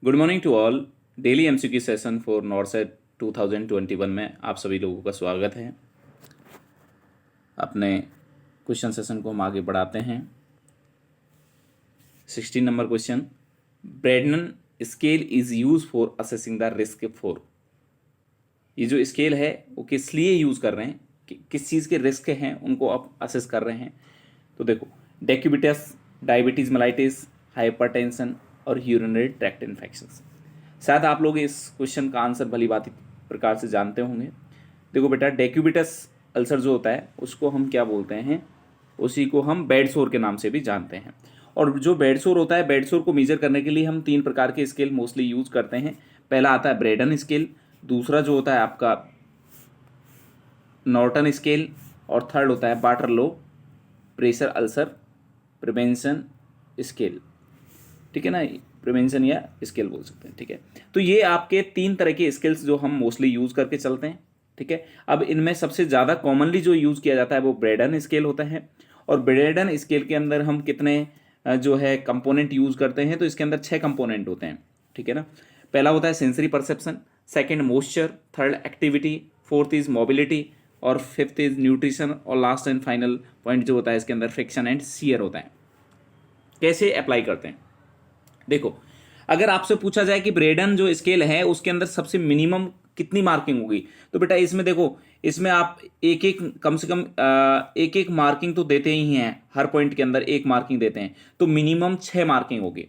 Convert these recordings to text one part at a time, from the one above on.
Good morning to all. Daily MCQ session for NORCET 2021 में आप सभी लोगों का स्वागत है। अपने क्वेश्चन सेशन को हम आगे बढ़ाते हैं। 16 नंबर question, Braden scale is use for assessing the risk for. ये जो स्केल है वो किस लिए यूज़ कर रहे हैं, किस चीज़ के रिस्क हैं उनको आप असेस कर रहे हैं। तो देखो, डेक्यूबिटस, डायबिटीज़ मेलाइटिस, हाइपरटेंशन और यूरिनरी ट्रैक्ट इन्फेक्शंस। शायद आप लोग इस क्वेश्चन का आंसर भली भांति प्रकार से जानते होंगे। देखो बेटा, डेक्यूबिटस अल्सर जो होता है उसको हम क्या बोलते हैं, उसी को हम बेड सोर के नाम से भी जानते हैं। और जो बेड सोर होता है, बेड सोर को मेजर करने के लिए हम 3 प्रकार के स्केल मोस्टली यूज करते हैं। पहला आता है ब्रेडन स्केल, दूसरा जो होता है आपका नॉर्टन स्केल, और थर्ड होता है Waterloo pressure ulcer prevention scale. ठीक है ना, प्रिवेंशन या स्केल बोल सकते हैं। ठीक है, तो ये आपके 3 तरह के स्केल्स जो हम मोस्टली यूज करके चलते हैं। ठीक है, अब इनमें सबसे ज़्यादा कॉमनली जो यूज किया जाता है वो ब्रेडन स्केल होता है। और ब्रेडन स्केल के अंदर हम कितने जो है कंपोनेंट यूज करते हैं, तो इसके अंदर 6 कंपोनेंट होते हैं। ठीक है ना, पहला होता है sensory perception, second moisture, third activity, fourth is mobility, और फिफ्थ इज न्यूट्रिशन, और लास्ट एंड फाइनल पॉइंट जो होता है इसके अंदर फ्रिक्शन एंड शियर होता है। कैसे अप्लाई करते हैं, देखो, अगर आपसे पूछा जाए कि ब्रेडन जो स्केल है उसके अंदर सबसे मिनिमम कितनी मार्किंग होगी, तो बेटा इसमें देखो, इसमें आप एक एक कम से कम एक एक मार्किंग तो देते ही हैं, हर पॉइंट के अंदर एक मार्किंग देते हैं, तो मिनिमम 6 मार्किंग होगी।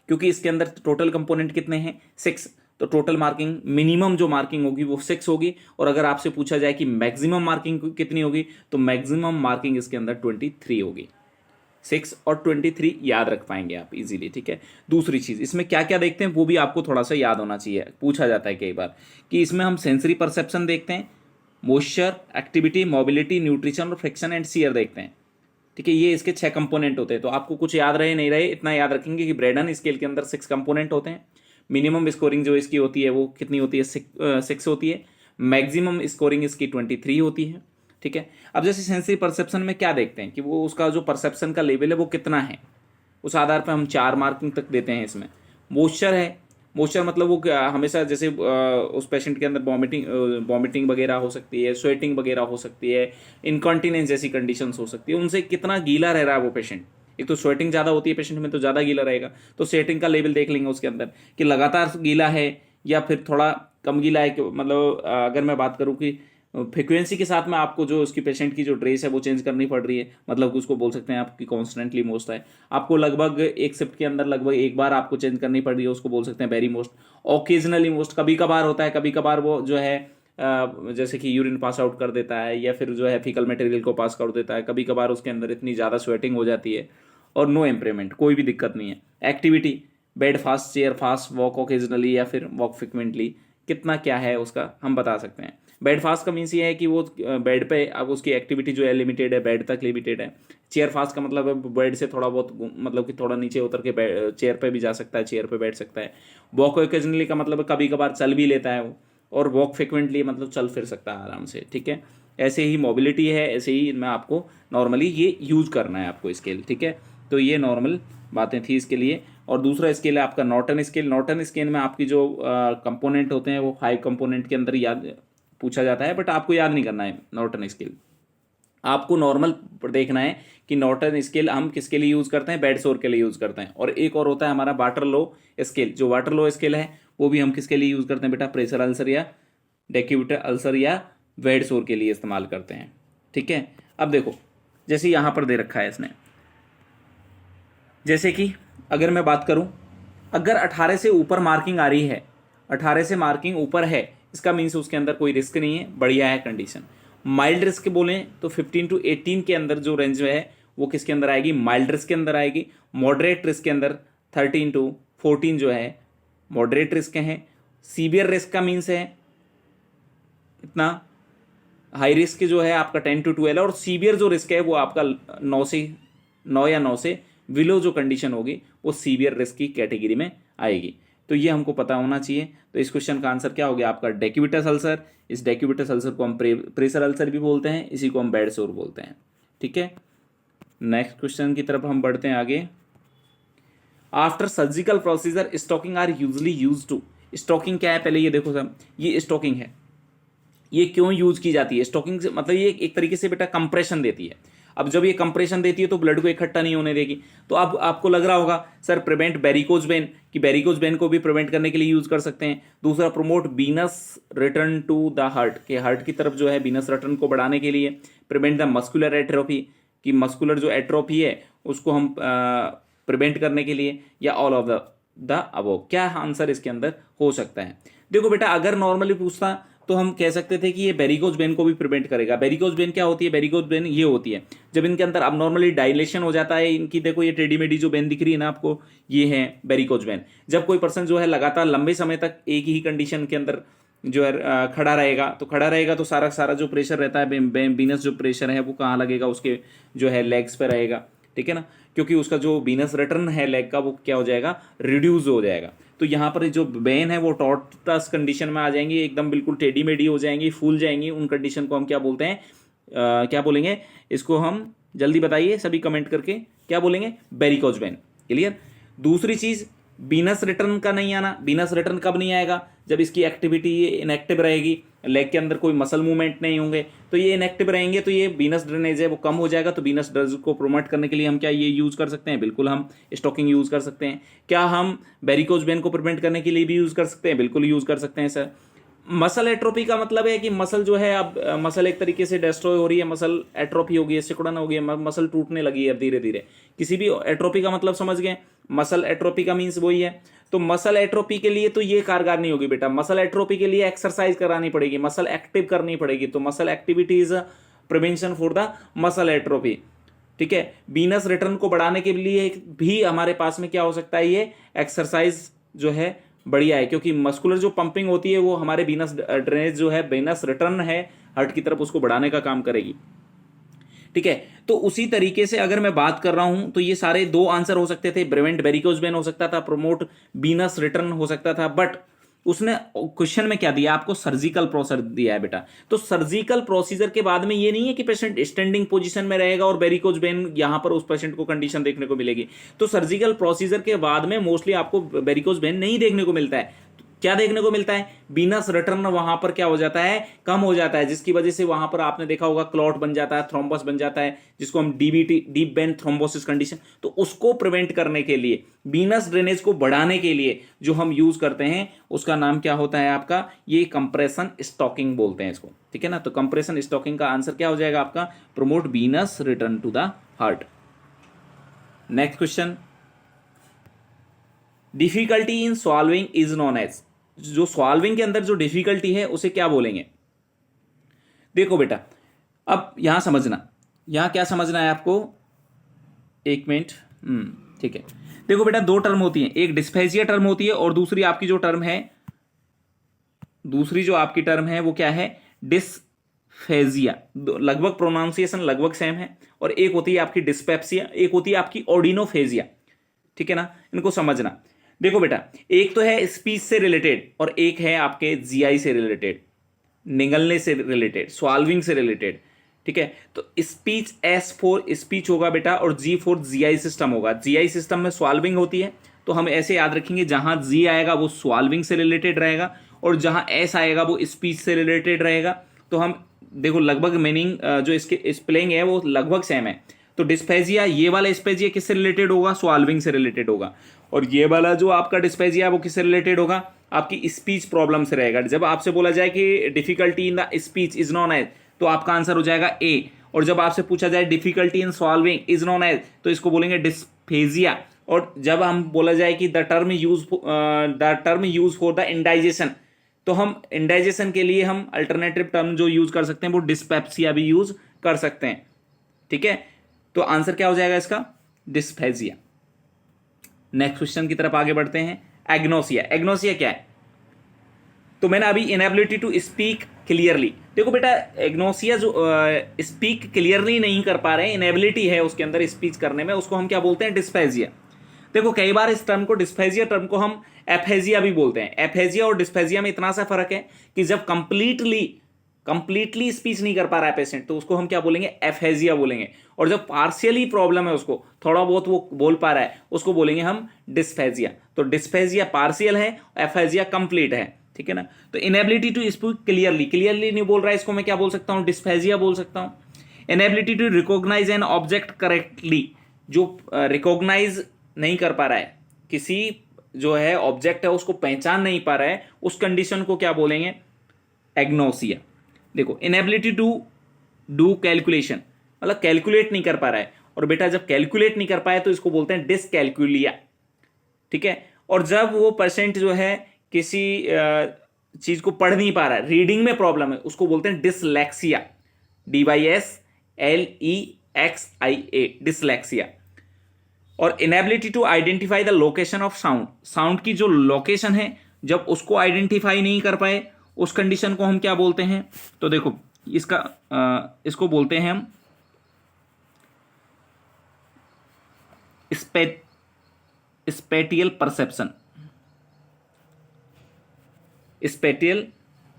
क्योंकि इसके अंदर टोटल कंपोनेंट कितने हैं, 6, तो टोटल मार्किंग मिनिमम जो मार्किंग होगी वो 6 होगी। और अगर आपसे पूछा जाए कि मैक्सिमम मार्किंग कितनी होगी, तो मैक्सिमम मार्किंग इसके अंदर 23 होगी। 6 और 23 याद रख पाएंगे आप इजीली। ठीक है, दूसरी चीज इसमें क्या क्या देखते हैं वो भी आपको थोड़ा सा याद होना चाहिए, पूछा जाता है कई बार कि इसमें हम सेंसरी परसेप्शन देखते हैं, मोइस्चर, एक्टिविटी, मोबिलिटी, न्यूट्रिशन और फ्रिक्शन एंड शियर देखते हैं। ठीक है, ये इसके 6 कंपोनेंट होते हैं। तो आपको कुछ याद रहे नहीं रहे, इतना याद रखेंगे कि ब्रेडन स्केल के अंदर 6 कंपोनेंट होते हैं। मिनिमम स्कोरिंग जो इसकी होती है वो कितनी होती है, 6 होती है। मैक्सिमम स्कोरिंग इसकी 23 होती है। ठीक है, अब जैसे सेंसरी परसेप्शन में क्या देखते हैं कि वो उसका जो परसेप्शन का लेवल है वो कितना है, उस आधार पर हम 4 मार्किंग तक देते हैं इसमें। मोइस्चर है, मोइस्चर मतलब वो हमेशा जैसे उस पेशेंट के अंदर वॉमिटिंग वगैरह हो सकती है, स्वेटिंग वगैरह हो सकती है, इनकॉन्टिनेंस जैसी कंडीशंस हो सकती है, उनसे कितना गीला रह रहा है वो पेशेंट। एक तो स्वेटिंग ज़्यादा होती है पेशेंट में तो ज़्यादा गीला रहेगा, तो स्वेटिंग का लेवल देख लेंगे उसके अंदर कि लगातार गीला है या फिर थोड़ा कम गीला है। मतलब अगर मैं बात करूँ कि फ्रिक्वेंसी के साथ में आपको जो उसकी पेशेंट की जो ड्रेस है वो चेंज करनी पड़ रही है, मतलब उसको बोल सकते हैं आपकी कॉन्स्टेंटली मोस्ट है, आपको लगभग एक शिफ्ट के अंदर लगभग एक बार आपको चेंज करनी पड़ रही है, उसको बोल सकते हैं वेरी मोस्ट। ओकेजनली मोस्ट कभी कभार होता है, कभी कभार वो जो है जैसे कि यूरिन पास आउट कर देता है या फिर जो है फीकल मटेरियल को पास कर देता है, कभी कभार उसके अंदर इतनी ज़्यादा स्वेटिंग हो जाती है और नो इम्प्रूवमेंट, कोई भी दिक्कत नहीं है। Activity, bed fast, chair fast, walk occasionally या फिर वॉक फ्रिक्वेंटली, कितना क्या है उसका हम बता सकते हैं। बेड फास्ट का मीन्स ये है कि वो बेड पे, अब उसकी एक्टिविटी जो है लिमिटेड है, बेड तक लिमिटेड है। चेयर फास्ट का मतलब है बेड से थोड़ा बहुत, मतलब कि थोड़ा नीचे उतर के चेयर पे भी जा सकता है, चेयर पे बैठ सकता है। वॉक ओकेजनली का मतलब कभी कभार चल भी लेता है वो, और वॉक फ्रिक्वेंटली मतलब चल फिर सकता है आराम से। ठीक है, ऐसे ही मोबिलिटी है, ऐसे ही इनमें आपको नॉर्मली ये यूज करना है आपको स्केल। ठीक है, तो ये नॉर्मल बातें थी इसके लिए। और दूसरा स्केल है आपका नॉर्टन स्केल। नॉर्टन स्केल में आपकी जो कंपोनेंट होते हैं वो 5 कंपोनेंट के अंदर याद पूछा जाता है, बट आपको याद नहीं करना है नॉर्टन स्केल। आपको नॉर्मल देखना है कि नॉर्टन स्केल हम किसके लिए यूज करते हैं, बेड सोर के लिए यूज करते हैं। और एक और होता है हमारा वाटरलो स्केल। जो वाटरलो स्केल है वो भी हम किसके लिए यूज करते हैं बेटा, प्रेशर अल्सर या डेक्यूबिटर अल्सर या बेड सोर के लिए इस्तेमाल करते हैं। ठीक है, अब देखो, जैसे यहां पर दे रखा है इसने, जैसे कि अगर मैं बात करूं, अगर 18 से ऊपर मार्किंग आ रही है, 18 से मार्किंग ऊपर है, इसका मीन्स उसके अंदर कोई रिस्क नहीं है, बढ़िया है कंडीशन। माइल्ड रिस्क बोलें तो 15 to 18 के अंदर जो रेंज है वो किसके अंदर आएगी, माइल्ड रिस्क के अंदर आएगी। मॉडरेट रिस्क के अंदर 13 to 14 जो है मॉडरेट रिस्क है। सीवियर रिस्क का मीन्स है इतना, हाई रिस्क जो है आपका 10 to 12, और सीवियर जो रिस्क है वो आपका 9 या 9 से विलो जो कंडीशन होगी वो सीवियर रिस्क की कैटेगरी में आएगी। तो ये हमको पता होना चाहिए। तो इस क्वेश्चन का आंसर क्या हो गया आपका, डेक्यूबिटस अल्सर। इस डेक्यूबिटस अल्सर को हम प्रेशर अल्सर भी बोलते हैं, इसी को हम बेड सोर बोलते हैं। ठीक है, नेक्स्ट क्वेश्चन की तरफ हम बढ़ते हैं आगे। After surgical procedure stocking are usually use to. Stocking क्या है पहले ये देखो सर, ये स्टॉकिंग है, ये क्यों यूज की जाती है? स्टॉकिंग से मतलब ये एक तरीके से बेटा कंप्रेशन देती है। अब जब ये कंप्रेशन देती है तो ब्लड को इकट्ठा नहीं होने देगी। तो अब आपको लग रहा होगा सर प्रिवेंट वेरिकोज वेन, कि वेरिकोज वेन को भी प्रिवेंट करने के लिए यूज कर सकते हैं। दूसरा promote venous return to the heart, के हार्ट की तरफ जो है वीनस रिटर्न को बढ़ाने के लिए। प्रिवेंट द मस्कुलर एट्रोफी, कि मस्कुलर जो एट्रोफी है उसको हम प्रिवेंट करने के लिए, या ऑल ऑफ द अबव। क्या आंसर इसके अंदर हो सकता है? देखो बेटा अगर नॉर्मली पूछता तो हम कह सकते थे कि ये वेरिकोज वेन को भी प्रिवेंट करेगा। वेरिकोज वेन क्या होती है? वेरिकोज वेन ये होती है जब इनके अंदर अब नॉर्मली डायलेशन हो जाता है इनकी, देखो ये टेढ़ी मेढ़ी जो वेन दिख रही है ना आपको, ये है वेरिकोज वेन। जब कोई पर्सन जो है लगातार लंबे समय तक एक ही कंडीशन के अंदर जो है खड़ा रहेगा तो सारा जो प्रेशर रहता है वीनस जो प्रेशर है वो कहाँ लगेगा? उसके जो है लेग्स पे रहेगा, ठीक है ना, क्योंकि उसका जो वीनस रिटर्न है लेग का वो क्या हो जाएगा? रिड्यूस हो जाएगा। तो यहाँ पर जो वेन है वो टॉर्टस कंडीशन में आ जाएंगी, एकदम बिल्कुल टेढ़ी मेढ़ी हो जाएंगी, फूल जाएंगी। उन कंडीशन को हम क्या बोलते हैं? क्या बोलेंगे इसको? हम जल्दी बताइए सभी कमेंट करके, क्या बोलेंगे? Varicose vein. क्लियर? दूसरी चीज वीनस रिटर्न का नहीं आना। वीनस रिटर्न कब नहीं आएगा? जब इसकी एक्टिविटी इनएक्टिव रहेगी, लेग के अंदर कोई मसल मूवमेंट नहीं होंगे, तो ये इनएक्टिव रहेंगे तो ये वीनस ड्रेनेज है वो कम हो जाएगा। तो वीनस ड्रेनेज को प्रोमोट करने के लिए हम क्या ये यूज कर सकते हैं? बिल्कुल हम स्टॉकिंग यूज कर सकते हैं। क्या हम वेरिकोज वेन को प्रिवेंट करने के लिए भी यूज कर सकते हैं? बिल्कुल यूज कर सकते हैं सर। मसल एट्रोफी का मतलब है कि मसल जो है अब मसल एक तरीके से डिस्ट्रॉय हो रही है, मसल एट्रोफी हो गई है, सिकुड़न हो गई है, मसल टूटने लगी है अब धीरे धीरे। किसी भी एट्रोफी का मतलब समझ गए? मसल एट्रोफी का मीन्स वही है। तो मसल एट्रोफी के लिए तो ये कारगर नहीं होगी बेटा, मसल एट्रोफी के लिए एक्सरसाइज करानी पड़ेगी, मसल एक्टिव करनी पड़ेगी। तो muscle activity is prevention for the muscle atrophy, ठीक है। वीनस रिटर्न को बढ़ाने के लिए भी हमारे पास में क्या हो सकता है? ये एक्सरसाइज जो है बढ़िया है, क्योंकि मस्कुलर जो पंपिंग होती है वो हमारे वीनस ड्रेनेज जो है, वीनस रिटर्न है हार्ट की तरफ, उसको बढ़ाने का काम करेगी, ठीक है। तो उसी तरीके से अगर मैं बात कर रहा हूं तो ये सारे दो आंसर हो सकते थे। प्रिवेंट वेरिकोज वेन हो सकता था, प्रोमोट वीनस रिटर्न हो सकता था, बट उसने क्वेश्चन में क्या दिया आपको? सर्जिकल प्रोसीजर दिया है बेटा। तो सर्जिकल प्रोसीजर के बाद में ये नहीं है कि पेशेंट स्टैंडिंग पोजीशन में रहेगा और वेरिकोज वेन यहां पर उस पेशेंट को कंडीशन देखने को मिलेगी। तो सर्जिकल प्रोसीजर के बाद में मोस्टली आपको वेरिकोज वेन नहीं देखने को मिलता है। क्या देखने को मिलता है? वीनस रिटर्न वहां पर क्या हो जाता है? कम हो जाता है, जिसकी वजह से वहां पर आपने देखा होगा क्लॉट बन जाता है, थ्रोम्बस बन जाता है, जिसको हम DBT, deep vein thrombosis condition. तो उसको प्रिवेंट करने के लिए, वीनस ड्रेनेज को बढ़ाने के लिए जो हम यूज करते हैं उसका नाम क्या होता है आपका? ये कंप्रेशन स्टॉकिंग बोलते हैं इसको, ठीक है ना। तो कंप्रेशन स्टॉकिंग का आंसर क्या हो जाएगा आपका? Promote venous return to the heart. Next question, difficulty in swallowing is known as. जो सॉल्विंग के अंदर जो डिफिकल्टी है उसे क्या बोलेंगे? देखो बेटा अब यहां समझना, यहां क्या समझना है आपको? एक मिनट, ठीक है। देखो बेटा दो टर्म होती हैं, एक डिस्फेजिया टर्म होती है और दूसरी आपकी जो टर्म है, दूसरी जो आपकी टर्म है वो क्या है? डिस्फेजिया। लगभग प्रोनाउंसिएशन लगभग सेम है। और एक होती है आपकी डिस्पेप्सिया, एक होती है आपकी ऑर्डिनोफेजिया, ठीक है ना। इनको समझना। देखो बेटा एक तो है स्पीच से रिलेटेड और एक है आपके जीआई से रिलेटेड, निगलने से रिलेटेड, स्वाल्विंग से रिलेटेड, ठीक है। तो स्पीच एस फॉर स्पीच होगा बेटा और जी फॉर जीआई सिस्टम होगा। जीआई सिस्टम में स्वाल्विंग होती है, तो हम ऐसे याद रखेंगे जहां जी आएगा वो स्वाल्विंग से रिलेटेड रहेगा और जहां एस आएगा वो स्पीच से रिलेटेड रहेगा। तो हम देखो लगभग मीनिंग जो इसके स्पेलिंग है वो लगभग सेम है। तो डिस्पेजिया, ये वाला डिस्पेजिया किससे रिलेटेड होगा? स्वाल्विंग से रिलेटेड होगा। और ये वाला जो आपका डिस्पेजिया है वो किससे रिलेटेड होगा? आपकी स्पीच प्रॉब्लम से रहेगा। जब आपसे बोला जाए कि difficulty in the speech is known as, तो आपका आंसर हो जाएगा ए। और जब आपसे पूछा जाए difficulty in swallowing is known as, तो इसको बोलेंगे डिस्पेजिया। और जब हम बोला जाए कि the term use for the indigestion, तो हम इंडाइजेशन के लिए हम अल्टरनेटिव टर्म जो यूज कर सकते हैं वो डिस्पेप्सिया भी यूज कर सकते हैं, ठीक है। तो आंसर क्या हो जाएगा इसका? डिस्फेजिया। नेक्स्ट क्वेश्चन की तरफ आगे बढ़ते हैं। एग्नोसिया। एग्नोसिया क्या है? तो मैंने अभी इनएबिलिटी टू स्पीक क्लियरली, देखो बेटा एग्नोसिया जो स्पीक क्लियरली नहीं कर पा रहे हैं, इनएबिलिटी है उसके अंदर स्पीच करने में, उसको हम क्या बोलते हैं? डिस्फेजिया। देखो कई बार इस टर्म को, डिस्फेजिया टर्म को हम एफेजिया भी बोलते हैं। एफेजिया और डिस्फेजिया में इतना सा फर्क है कि जब कंप्लीटली कंप्लीटली स्पीच नहीं कर पा रहा है पेशेंट, तो उसको हम क्या बोलेंगे, एफेजिया बोलेंगे। और जब पार्शियली प्रॉब्लम है, उसको थोड़ा बहुत वो बोल पा रहा है, उसको बोलेंगे हम डिस्फेजिया। तो डिस्फेजिया पार्शियल है, एफेजिया कंप्लीट है, ठीक है ना। तो इनएबिलिटी टू स्पीक क्लियरली नहीं बोल रहा है, इसको मैं क्या बोल सकता हूं, डिस्फेजिया बोल सकता हूं। Inability to recognize an object correctly, जो रिकॉग्नाइज नहीं कर पा रहा है, किसी जो है ऑब्जेक्ट है उसको पहचान नहीं पा रहा है, उस कंडीशन को क्या बोलेंगे, एग्नोसिया। देखो, इनएबिलिटी टू डू कैलकुलेशन, मतलब कैलकुलेट नहीं कर पा रहा है, और बेटा जब कैलकुलेट नहीं कर पाए तो इसको बोलते हैं डिसकैलकुलिया, ठीक है। और जब वो पेशेंट जो है किसी चीज को पढ़ नहीं पा रहा है, रीडिंग में प्रॉब्लम है, उसको बोलते हैं डिसलेक्सिया, DYSLEXIA, डिसलेक्सिया। और inability to identify the location of sound, sound की जो लोकेशन है जब उसको आइडेंटिफाई नहीं कर पाए, उस कंडीशन को हम क्या बोलते हैं, तो देखो इसको बोलते हैं हम स्पेटियल परसेप्शन। स्पेटियल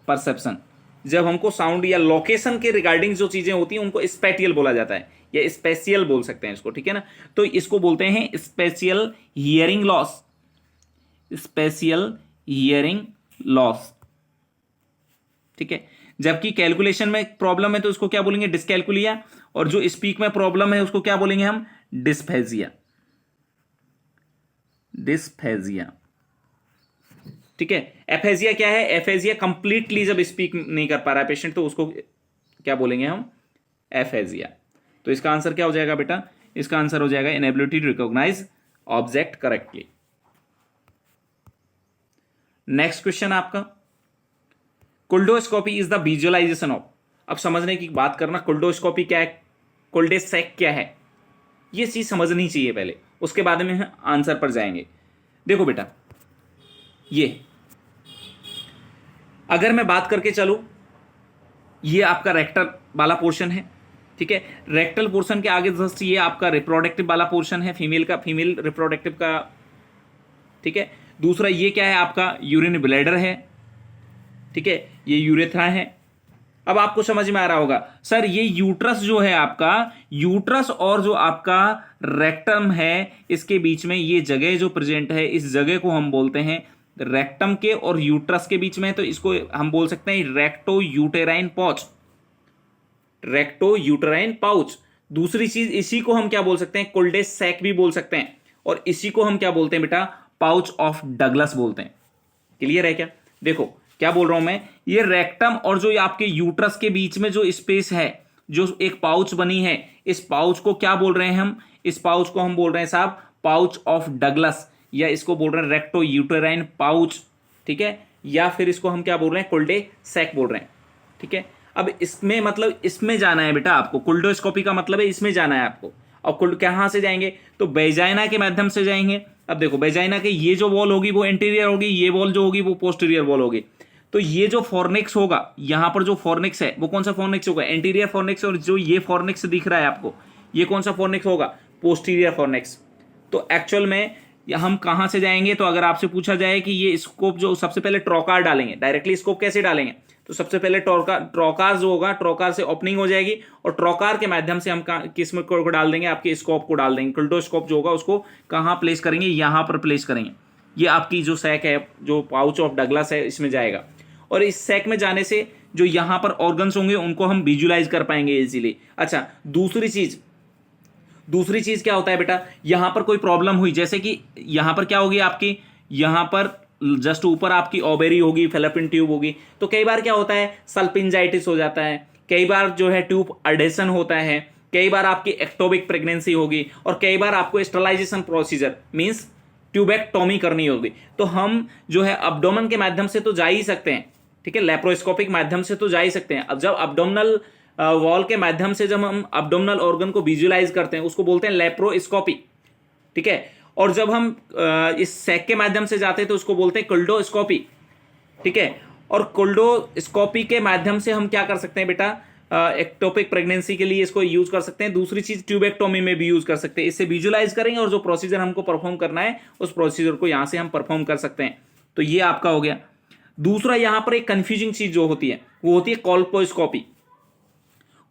परसेप्शन, जब हमको साउंड या लोकेशन के रिगार्डिंग जो चीजें होती हैं उनको स्पेटियल बोला जाता है, या स्पेशियल बोल सकते हैं इसको, ठीक है ना। तो इसको बोलते हैं spatial hearing loss, spatial hearing loss, ठीक है। जबकि कैलकुलेशन में प्रॉब्लम है तो उसको क्या बोलेंगे, डिसकैलकुलिया, और जो स्पीक में प्रॉब्लम है उसको क्या बोलेंगे हम, डिस्फेजिया, डिस्फेजिया, ठीक है। एफेजिया क्या है, एफेजिया कंप्लीटली जब स्पीक नहीं कर पा रहा है पेशेंट, तो उसको क्या बोलेंगे हम, एफेजिया। तो इसका आंसर क्या हो जाएगा बेटा, इसका आंसर हो जाएगा inability to recognize object correctly. Next question आपका, culdoscopy is the visualization of, अब समझने की बात करना, कोल्डोस्कोपी क्या है, कोल्डेसेक क्या है, ये चीज समझनी चाहिए पहले, उसके बाद में हम आंसर पर जाएंगे। देखो बेटा, ये अगर मैं बात करके चलूं, ये आपका रेक्टल वाला पोर्शन है, ठीक है। रेक्टल पोर्शन के आगे जस्ट ये आपका रिप्रोडक्टिव वाला पोर्शन है, फीमेल का, फीमेल रिप्रोडक्टिव का, ठीक है। दूसरा ये क्या है, आपका यूरिन ब्लैडर है, ठीक है, ये यूरेथ्रा है। अब आपको समझ में आ रहा होगा, सर ये यूट्रस जो है आपका, यूट्रस और जो आपका रेक्टम है, इसके बीच में ये जगह जो प्रेजेंट है, इस जगह को हम बोलते हैं रेक्टम के और यूट्रस के बीच में, तो इसको हम बोल सकते हैं recto uterine pouch, recto uterine pouch. दूसरी चीज, इसी को हम क्या बोल सकते हैं, कोल्डेस सैक भी बोल सकते हैं, और इसी को हम क्या बोलते हैं बेटा, पाउच ऑफ डगलस बोलते हैं। क्लियर है क्या? देखो क्या बोल रहा हूं मैं, ये रेक्टम और जो आपके यूट्रस के बीच में जो स्पेस है, जो एक पाउच बनी है, इस पाउच को क्या बोल रहे हैं हम, इस पाउच को हम बोल रहे हैं साहब पाउच ऑफ डगलस, या इसको बोल रहे हैं रेक्टो यूटेराइन पाउच, ठीक है, या फिर इसको हम क्या बोल रहे हैं, कोल्डे सैक बोल रहे हैं, ठीक है। अब इसमें मतलब इसमें जाना है बेटा आपको, कोल्डोस्कोपी का मतलब है इसमें जाना है आपको। और कहां से जाएंगे, तो वेजाइना के माध्यम से जाएंगे। अब देखो वेजाइना के ये जो वॉल होगी वो एंटीरियर होगी, ये वॉल जो होगी वो पोस्टीरियर वॉल होगी। तो ये जो फॉर्निक्स होगा, यहां पर जो फॉर्निक्स है वो कौन सा फॉर्निक्स होगा, एंटीरियर फॉर्निक्स, और जो ये फॉर्निक्स दिख रहा है आपको, ये कौन सा फॉर्निक्स होगा, पोस्टीरियर फॉर्निक्स। तो एक्चुअल में हम कहां से जाएंगे, तो अगर आपसे पूछा जाए कि ये स्कोप जो, सबसे पहले ट्रोकार डालेंगे, डायरेक्टली स्कोप कैसे डालेंगे, तो सबसे पहले ट्रोकार जो होगा, ट्रोकार से ओपनिंग हो जाएगी, और ट्रोकार के माध्यम से हम किस में को डाल देंगे, आपके स्कोप को डाल देंगे। कोल्डोस्कोप जो होगा उसको कहां प्लेस करेंगे, यहां पर प्लेस करेंगे। ये आपकी जो सैक है, जो पाउच ऑफ डगलस है, इसमें जाएगा। और इस सैक में जाने से जो यहां पर ऑर्गन्स होंगे उनको हम विजुलाइज कर पाएंगे इजीली। अच्छा, दूसरी चीज क्या होता है बेटा, यहां पर कोई प्रॉब्लम हुई, जैसे कि यहां पर क्या होगी आपकी, यहां पर जस्ट ऊपर आपकी ओवेरी होगी, फेलोपियन ट्यूब होगी, तो कई बार क्या होता है, सल्पिंजाइटिस हो जाता है, कई बार जो है ट्यूब अडेशन होता है, कई बार आपकी एक्टोपिक प्रेगनेंसी होगी, और कई बार आपको स्टरलाइजेशन प्रोसीजर मींस ट्यूबेक्टोमी करनी होगी। तो हम जो है अब्डोमेन के माध्यम से तो जा ही सकते हैं, ठीक है, लैप्रोस्कोपिक माध्यम से तो जा ही सकते हैं। अब जब अब्डोमिनल वॉल के माध्यम से जब हम अब्डोमिनल ऑर्गन को विजुलाइज करते हैं, उसको बोलते हैं लैप्रोस्कोपी, ठीक है। और जब हम इस सैक के माध्यम से जाते हैं तो उसको बोलते हैं कोल्डोस्कोपी, ठीक है। और कोल्डोस्कोपी के माध्यम से हम क्या कर सकते हैं बेटा, एक्टोपिक प्रेगनेंसी के लिए इसको यूज कर सकते हैं। दूसरी चीज ट्यूबेक्टोमी में भी यूज कर सकते हैं, इससे विजुलाइज करेंगे और जो प्रोसीजर हमको परफॉर्म करना है उस प्रोसीजर को यहां से हम परफॉर्म कर सकते हैं। तो ये आपका हो गया। दूसरा यहां पर एक कंफ्यूजिंग चीज जो होती है वो होती है कोल्पोस्कोपी।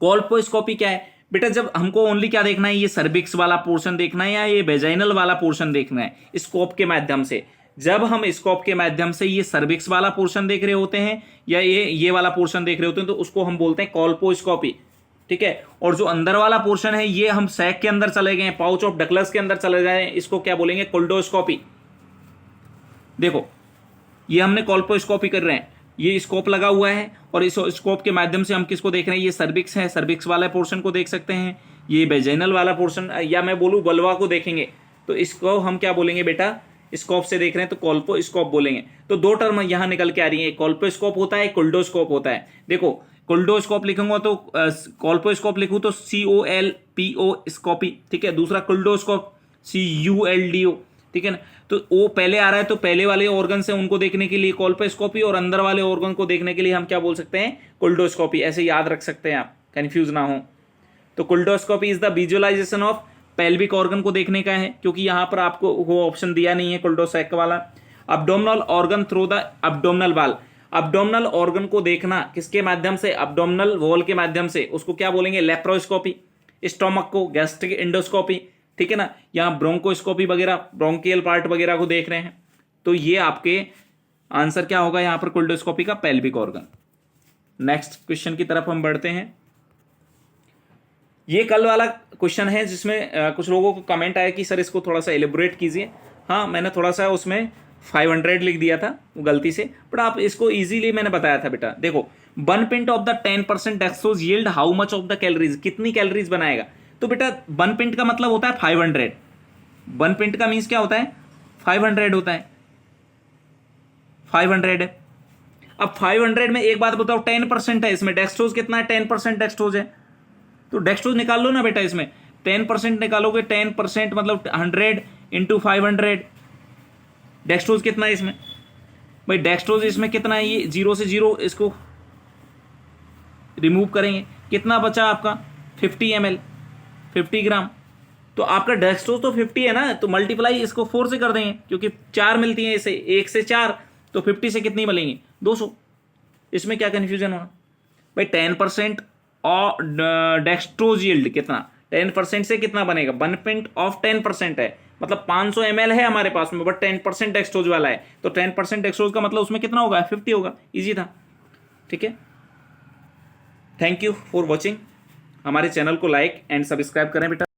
कोल्पोस्कोपी क्या है बेटा, जब हमको ओनली क्या देखना है, ये सर्विक्स वाला पोर्शन देखना है या ये वेजाइनल वाला पोर्शन देखना है स्कोप के माध्यम से। जब हम स्कोप के माध्यम से ये सर्विक्स वाला पोर्शन देख रहे होते हैं या ये वाला पोर्शन देख रहे होते हैं तो उसको हम बोलते हैं कोल्पोस्कोपी, ठीक है। और जो अंदर वाला पोर्शन है ये हम सैक के अंदर चले गए, पाउच ऑफ डगलस के अंदर चले गए, इसको क्या बोलेंगे, कोल्डोस्कोपी। देखो ये हमने कोल्पोस्कोपी कर रहे हैं, ये स्कोप लगा हुआ है और इस स्कोप के माध्यम से हम किसको देख रहे हैं, ये सर्विक्स है, सर्विक्स वाला पोर्शन को देख सकते हैं, ये वेजाइनल वाला पोर्शन या मैं बोलूं वल्वा को देखेंगे तो इसको हम क्या बोलेंगे बेटा, स्कोप से देख रहे हैं तो कोल्पोस्कोप बोलेंगे। तो दो टर्म यहां निकल के आ रही है, कोल्पोस्कोप होता है, कोल्डोस्कोप होता है। देखो कोल्डोस्कोप लिखूंगा तो कोल्पोस्कोप लिखूं तो COLPO स्कोपी, ठीक है। दूसरा कोल्डोस्कोप CULDO, ठीक है ना। तो वो पहले आ रहा है तो पहले वाले ऑर्गन से उनको देखने के लिए कोल्पोस्कोपी और अंदर वाले ऑर्गन को देखने के लिए हम क्या बोल सकते हैं, कोल्डोस्कोपी। ऐसे याद रख सकते हैं आप, कंफ्यूज ना हो। तो culdoscopy is the visualization of pelvic organ को देखने का है, क्योंकि यहां पर आपको वो ऑप्शन दिया नहीं है कोल्डोसैक वाला। Abdominal organ through the abdominal wall, abdominal organ को देखना किसके माध्यम से, अब्डोमिनल वॉल के माध्यम से, उसको क्या बोलेंगे, लेप्रोस्कोपी। स्टोमक को गैस्ट्रिक एंडोस्कोपी, ठीक है ना। यहाँ ब्रोंकोस्कोपी वगैरह, ब्रोंकियल पार्ट वगैरह को देख रहे हैं। तो ये आपके आंसर क्या होगा यहाँ पर कोल्डोस्कोपी का, पेल्विक ऑर्गन। नेक्स्ट क्वेश्चन की तरफ हम बढ़ते हैं। ये कल वाला क्वेश्चन है जिसमें कुछ लोगों को कमेंट आया कि सर इसको थोड़ा सा एलिब्रेट कीजिए। हाँ मैंने थोड़ा सा उसमें 500 लिख दिया था वो गलती से, बट आप इसको इजीली मैंने बताया था बेटा। देखो 1 pint of the 10% dextrose yield how much of the calories, कितनी कैलोरीज बनाएगा। तो बेटा 1 पिंट का मतलब होता है 500, 1 पिंट का मीन्स क्या होता है, 500 होता है, 500 है। अब 500 में एक बात बताओ, 10% है इसमें, डेक्सट्रोज कितना है, 10% डेक्सट्रोज है। तो डेक्सट्रोज निकाल लो ना बेटा, इसमें 10% निकालोगे, 10% मतलब 100 इंटू 500, डेक्सट्रोज कितना है इसमें भाई, डेक्सट्रोज इसमें कितना है, ये 0 से 0 इसको रिमूव करेंगे, कितना बचा आपका 50 ml, 50 ग्राम। तो आपका डेक्सट्रोज तो 50 है ना, तो मल्टीप्लाई इसको 4 से कर देंगे, क्योंकि 4 मिलती है इसे, 1 से 4, तो 50 से कितनी मिलेंगी, 200। इसमें क्या कंफ्यूजन होना भाई, 10% और डेक्सट्रोज यील्ड कितना, 10% से कितना बनेगा, 1 पिंट ऑफ 10% है, मतलब 500 ml है हमारे पास में, बट 10% डेक्सट्रोज वाला है, तो 10% डेक्सट्रोज का मतलब उसमें कितना होगा, 50 होगा। इजी था, ठीक है। Thank you for watching. हमारे चैनल को लाइक एंड सब्सक्राइब करें बेटा।